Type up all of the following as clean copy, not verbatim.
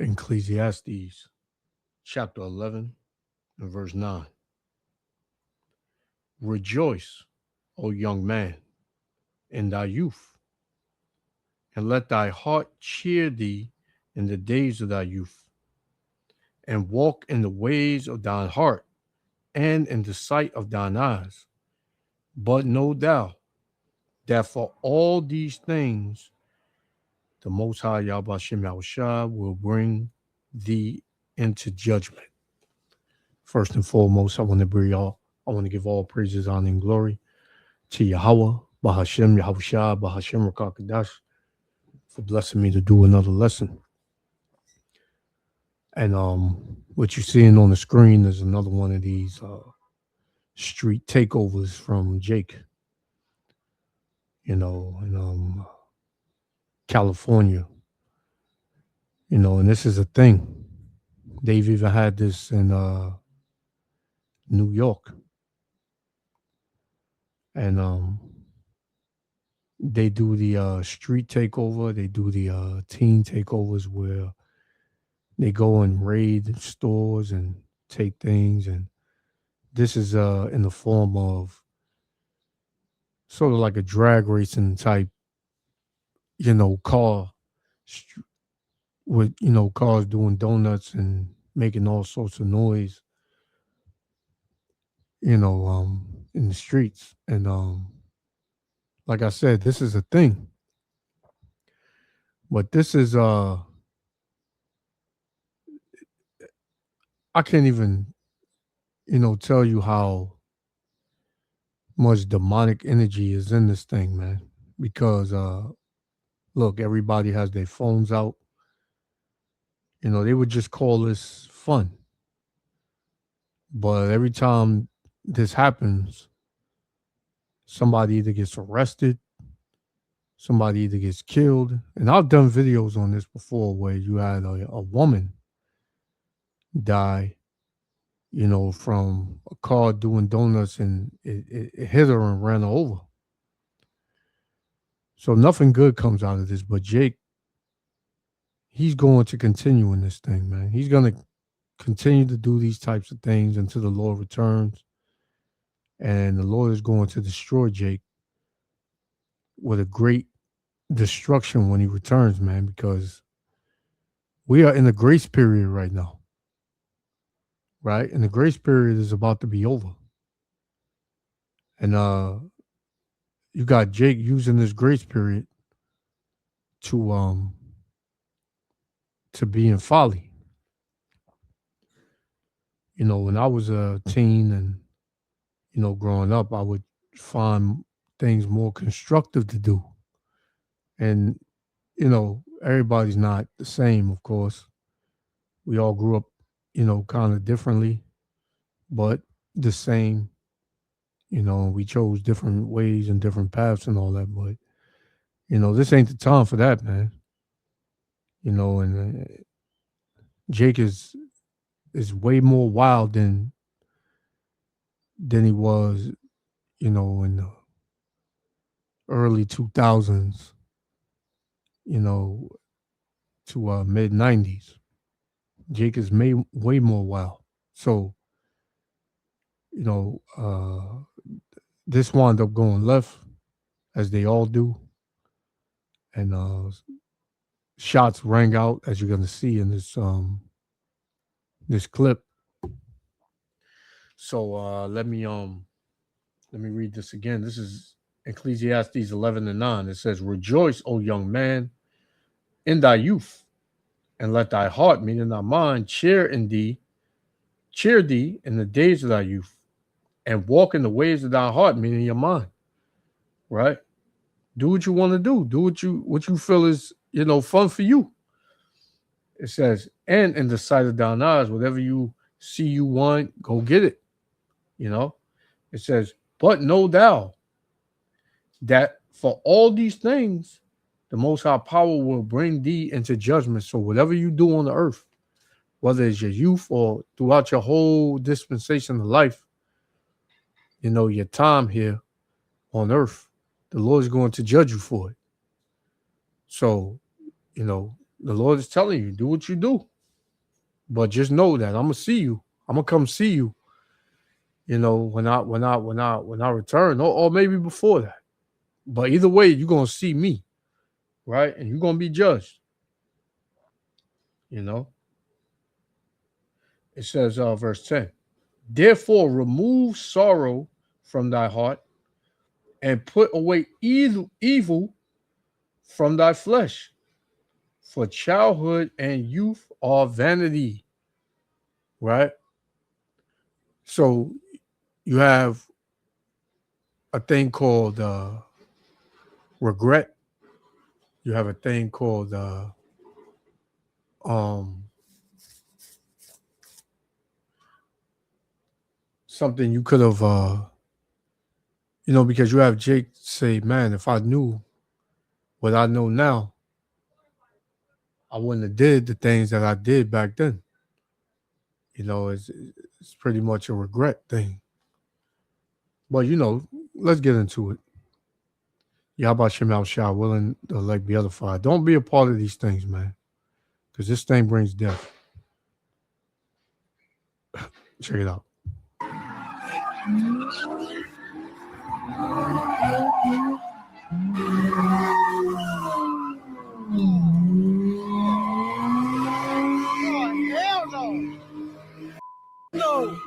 Ecclesiastes chapter 11 and verse 9. Rejoice, O young man, in thy youth, and let thy heart cheer thee in the days of thy youth, and walk in the ways of thine heart and in the sight of thine eyes. But know thou that for all these things the Most High Yahweh Shem Yahushua will bring thee into judgment. First and foremost, I want to give all praises, honor, and glory to Yahweh, Bahashem, Yahushua, Bahashem Rakakadash, for blessing me to do another lesson. And what you're seeing on the screen is another one of these street takeovers from Jake, in California. And this is a thing. They've even had this in New York. And they do the street takeover. They do the teen takeovers where they go and raid stores and take things. And this is in the form of sort of like a drag racing type, car with, cars doing donuts and making all sorts of noise, in the streets. And like I said, this is a thing. But this is I can't even, tell you how much demonic energy is in this thing, man. Because look, everybody has their phones out. They would just call this fun. But every time this happens, somebody either gets arrested, somebody either gets killed. And I've done videos on this before where you had a woman die, from a car doing donuts, and it hit her and ran her over. So nothing good comes out of this. But Jake, he's going to continue in this thing, man. He's going to continue to do these types of things until the Lord returns. And the Lord is going to destroy Jake with a great destruction when he returns, man, because we are in a grace period right now. Right? And the grace period is about to be over. And you got Jake using this grace period to be in folly. When I was a teen and growing up, I would find things more constructive to do. And everybody's not the same, of course. We all grew up, kind of differently, but the same. We chose different ways and different paths and all that. But this ain't the time for that, man. And Jake is way more wild than he was, in the early 2000s, to mid 90s. Jake is way more wild. So, this wound up going left, as they all do. And shots rang out, as you're going to see in this clip. So let me read this again. This is Ecclesiastes 11:9. It says, "Rejoice, O young man, in thy youth, and let thy heart, meaning thy mind, cheer thee in the days of thy youth, and walk in the ways of thy heart," meaning your mind. Right? Do what you want to do. Do what you feel is, fun for you. It says, "And in the sight of thine eyes, whatever you see you want, go get it." It says, "But know thou that for all these things, the Most High Power will bring thee into judgment." So whatever you do on the earth, whether it's your youth or throughout your whole dispensation of life, your time here on earth, the Lord is going to judge you for it. So, The Lord is telling you, do what you do. But just know that I'm gonna see you. I'm gonna come see you, when I return, or maybe before that. But either way, you're gonna see me, right? And you're gonna be judged. You know, it says verse 10. Therefore remove sorrow from thy heart and put away evil from thy flesh. For childhood and youth are vanity, right? So you have a thing called regret. You have a thing called um, something you could have, because you have Jake say, man, if I knew what I know now, I wouldn't have did the things that I did back then. It's pretty much a regret thing. But, let's get into it. Yabba Shah, willing to like be edified. Don't be a part of these things, man, because this thing brings death. Check it out. Hell no. No.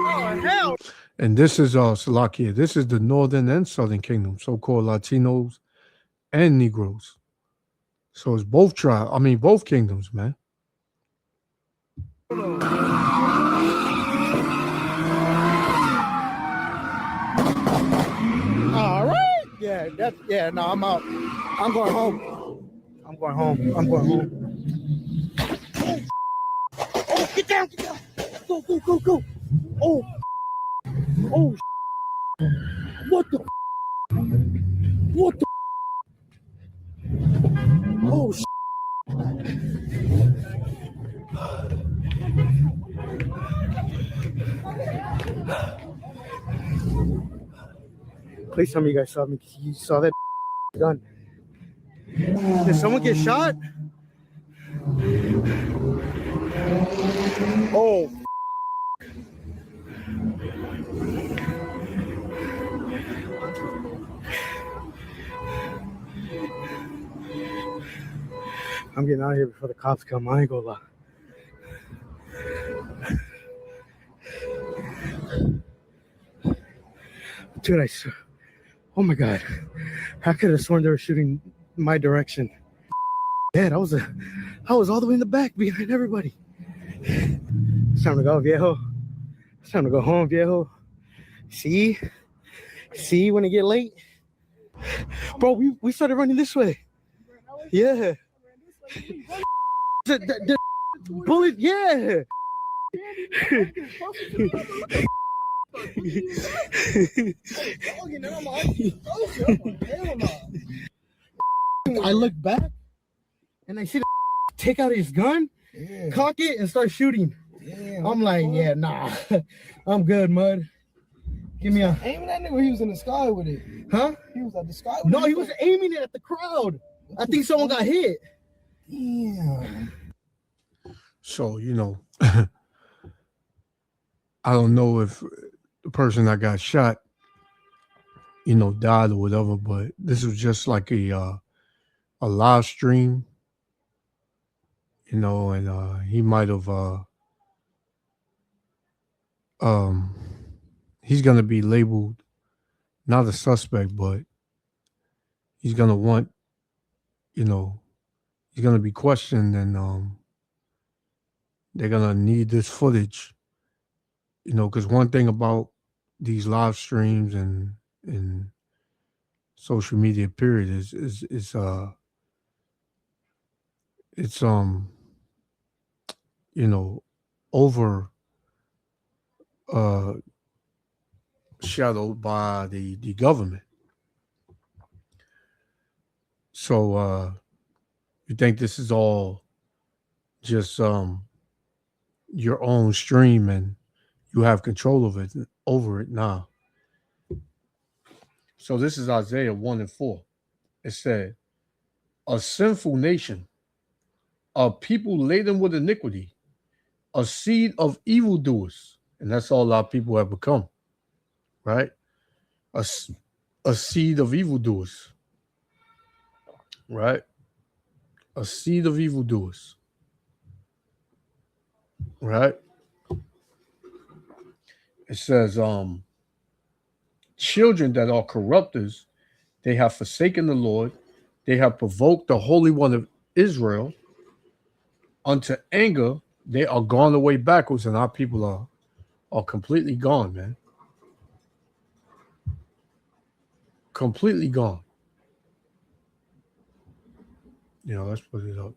Oh, hell. And this is Salakia. This is the northern and southern kingdom, so-called Latinos and Negroes. So it's both tribes. I mean, both kingdoms, man. All right. Yeah, no, I'm out. I'm going home. I'm going home. Oh, get down. Go. Oh. What the? Oh, please tell me you guys saw me. You saw that gun. Did someone get shot? Oh. I'm getting out of here before the cops come. I ain't gonna lie. Dude, oh my God. I could have sworn they were shooting my direction. Yeah, I was all the way in the back behind everybody. It's time to go, viejo. It's time to go home, viejo. See when it get late? Bro, we started running this way. Yeah. The bullet, yeah. I look back and I see the take out his gun, cock it, and start shooting. I'm like, yeah, nah. I'm good, Mud. Give me a aiming that nigga. He was in the sky with it. Huh? He was at the sky with it. No, he was aiming it at the crowd. I think someone got hit. Damn. So, I don't know if the person that got shot, died or whatever, but this was just like a live stream, and he might have he's gonna be labeled not a suspect, but he's gonna want, he's gonna be questioned, and they're gonna need this footage. Because one thing about these live streams and social media period is it's over shadowed by the government. So you think this is all just your own stream and you have control of it over it now. So this is Isaiah 1 and 4. It said, a sinful nation, a people laden with iniquity, a seed of evildoers. And that's all our people have become, right? A seed of evildoers, right? A seed of evildoers, right? It says, children that are corrupters, they have forsaken the Lord, they have provoked the Holy One of Israel unto anger. They are gone away backwards, and our people are completely gone, man. Completely gone. You know, let's put it up.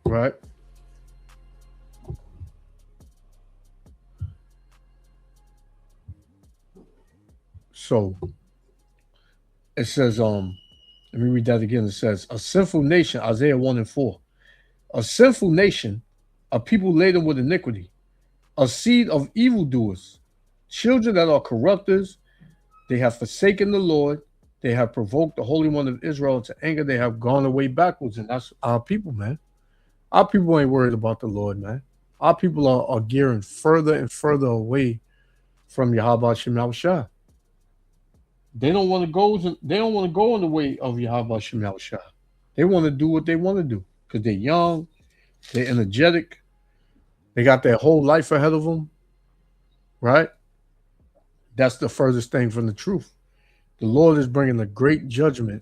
Right. So it says, let me read that again. It says, a sinful nation, Isaiah 1:4. A sinful nation, a people laden with iniquity, a seed of evildoers, children that are corrupters. They have forsaken the Lord. They have provoked the Holy One of Israel to anger. They have gone away backwards. And that's our people, man. Our people ain't worried about the Lord, man. Our people are gearing further and further away from Yahweh Shem Shah. They don't want to go. They don't want to go in the way of Yahweh Shem Shah. They want to do what they want to do because they're young, they're energetic, they got their whole life ahead of them, right? That's the furthest thing from the truth. The Lord is bringing a great judgment,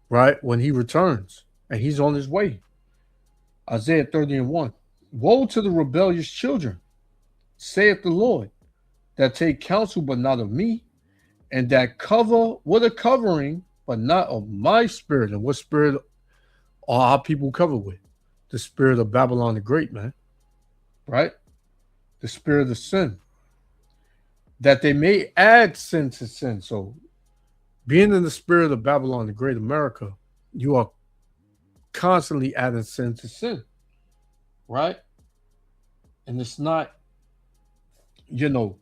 right, when he returns, and he's on his way. Isaiah 30:1. Woe to the rebellious children, saith the Lord, that take counsel but not of me, and that cover with a covering but not of my spirit. And what spirit are our people covered with? The spirit of Babylon the Great, man, right? The spirit of sin. That they may add sin to sin. So being in the spirit of Babylon the Great, America, you are constantly adding sin to sin, right? And it's not, you know,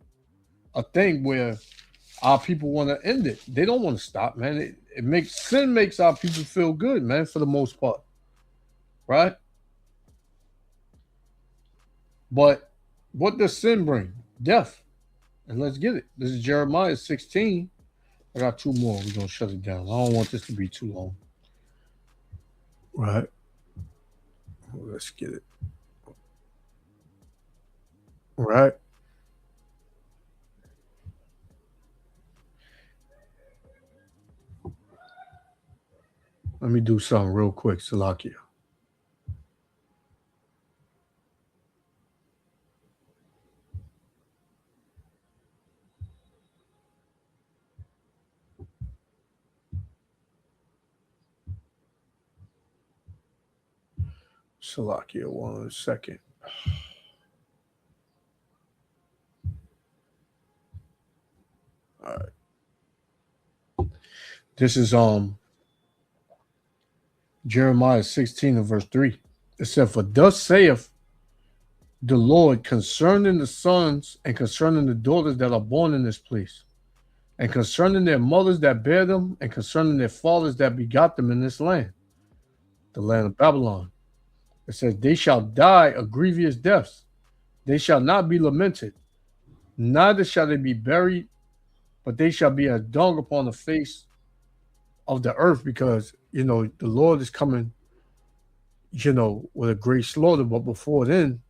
a thing where our people want to end it. They don't want to stop, man. Sin makes our people feel good, man, for the most part, right? But what does sin bring? Death. And let's get it. This is Jeremiah 16. I got two more. We're going to shut it down. I don't want this to be too long. Right. Let's get it. Right. Let me do something real quick, Salakia. Salakia, 1 second. All right. This is Jeremiah 16 and verse 3. It said, for thus saith the Lord concerning the sons and concerning the daughters that are born in this place, and concerning their mothers that bear them, and concerning their fathers that begot them in this land, the land of Babylon. It says, they shall die a grievous deaths. They shall not be lamented, neither shall they be buried, but they shall be as dung upon the face of the earth, because, you know, the Lord is coming, you know, with a great slaughter. But before then,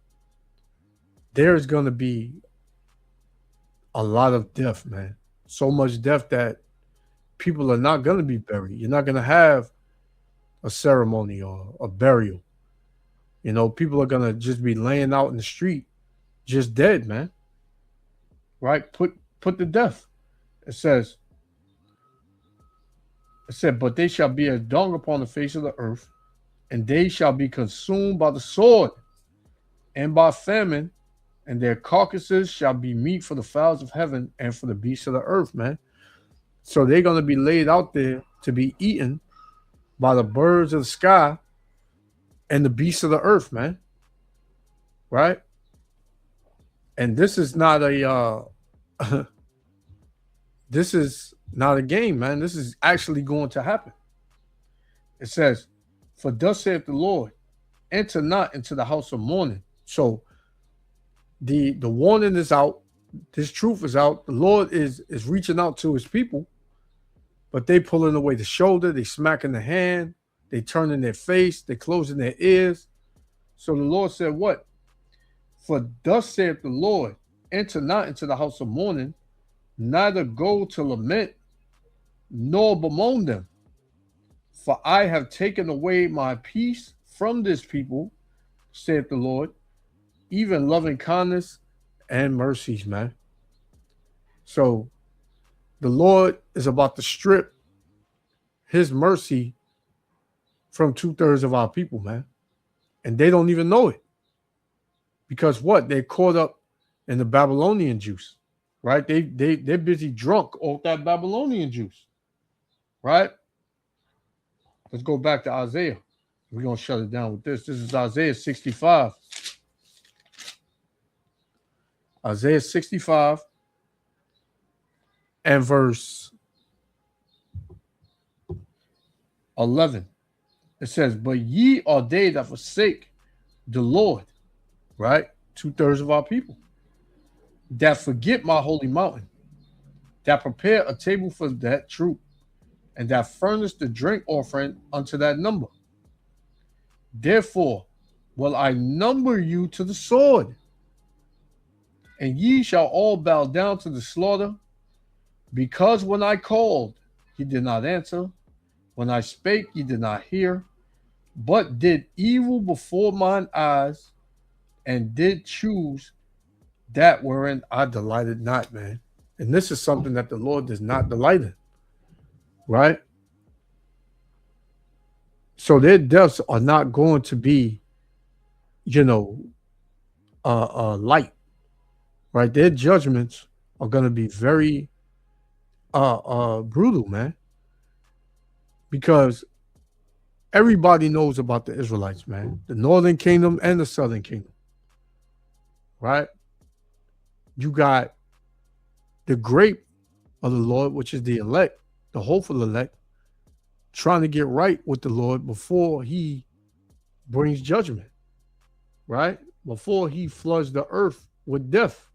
there's going to be a lot of death, man. So much death that people are not going to be buried. You're not going to have a ceremony or a burial. You know, people are going to just be laying out in the street, just dead, man. Right? Put to death. It said, but they shall be as dung upon the face of the earth, and they shall be consumed by the sword and by famine, and their carcasses shall be meat for the fowls of heaven and for the beasts of the earth, man. So they're going to be laid out there to be eaten by the birds of the sky and the beasts of the earth, man. Right? And this is not a this is not a game, man. This is actually going to happen. It says, "For thus saith the Lord, enter not into the house of mourning." So the warning is out. This truth is out. The Lord is reaching out to his people, but they pulling away the shoulder, they smacking the hand, they turning their face, they closing their ears. So the Lord said, what? "For thus saith the Lord, enter not into the house of mourning, neither go to lament, nor bemoan them. For I have taken away my peace from this people, saith the Lord, even loving kindness and mercies," man. So the Lord is about to strip his mercy from 2/3 of our people, man. And they don't even know it. Because what? They're caught up in the Babylonian juice, right? They're busy drunk off that Babylonian juice, right? Let's go back to Isaiah. We're going to shut it down with this. This is Isaiah 65. Isaiah 65 and verse 11. It says, "But ye are they that forsake the Lord," right? 2/3 of our people, "that forget my holy mountain, that prepare a table for that troop, and that furnish the drink offering unto that number. Therefore will I number you to the sword, and ye shall all bow down to the slaughter, because when I called, ye did not answer, when I spake, ye did not hear, but did evil before mine eyes, and did choose that wherein I delighted not," man. And this is something that the Lord does not delight in, right? So their deaths are not going to be, light, right? Their judgments are going to be very brutal, man, because everybody knows about the Israelites, man, the northern kingdom and the southern kingdom, right? You got the grape of the Lord, which is the elect, the hopeful elect, trying to get right with the Lord before he brings judgment, right? Before he floods the earth with death,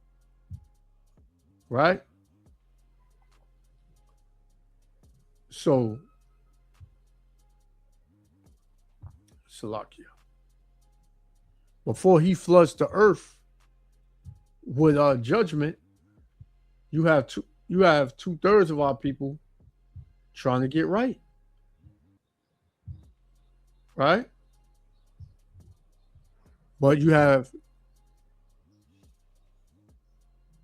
right? So, Salakia. Before he floods the earth with judgment, you have 2/3 of our people trying to get right. Right? But you have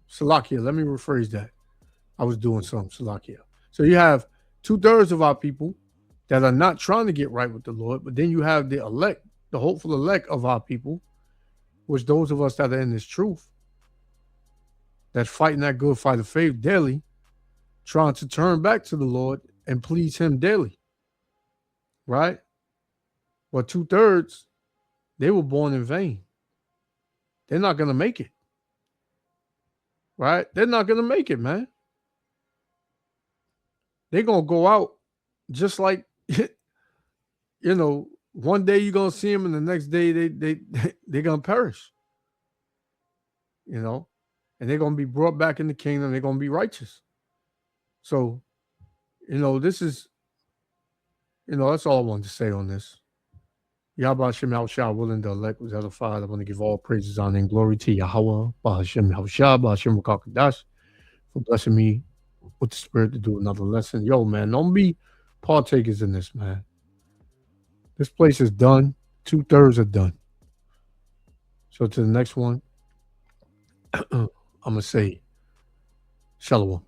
Salakia. Let me rephrase that. I was doing something, Salakia. So you have 2/3 of our people that are not trying to get right with the Lord, but then you have the elect, the hopeful elect of our people, which those of us that are in this truth, that's fighting that good fight of faith daily, trying to turn back to the Lord and please him daily. Right? But 2/3, they were born in vain. They're not going to make it. Right? They're not going to make it, man. They're going to go out just like, one day you're going to see them and the next day they're going to perish. And they're going to be brought back in the kingdom. They're going to be righteous. So, this is, that's all I wanted to say on this. Yahweh Hashem Yahushua, willing the elect was edified. I want to give all praises, honor, and glory to Yahweh, Bahashem Yahushua, Bahashem Rakakadash, for blessing me with the spirit to do another lesson. Yo, man, don't be partakers in this, man. This place is done. 2/3 are done. So to the next one, I'm going to say, Shalom.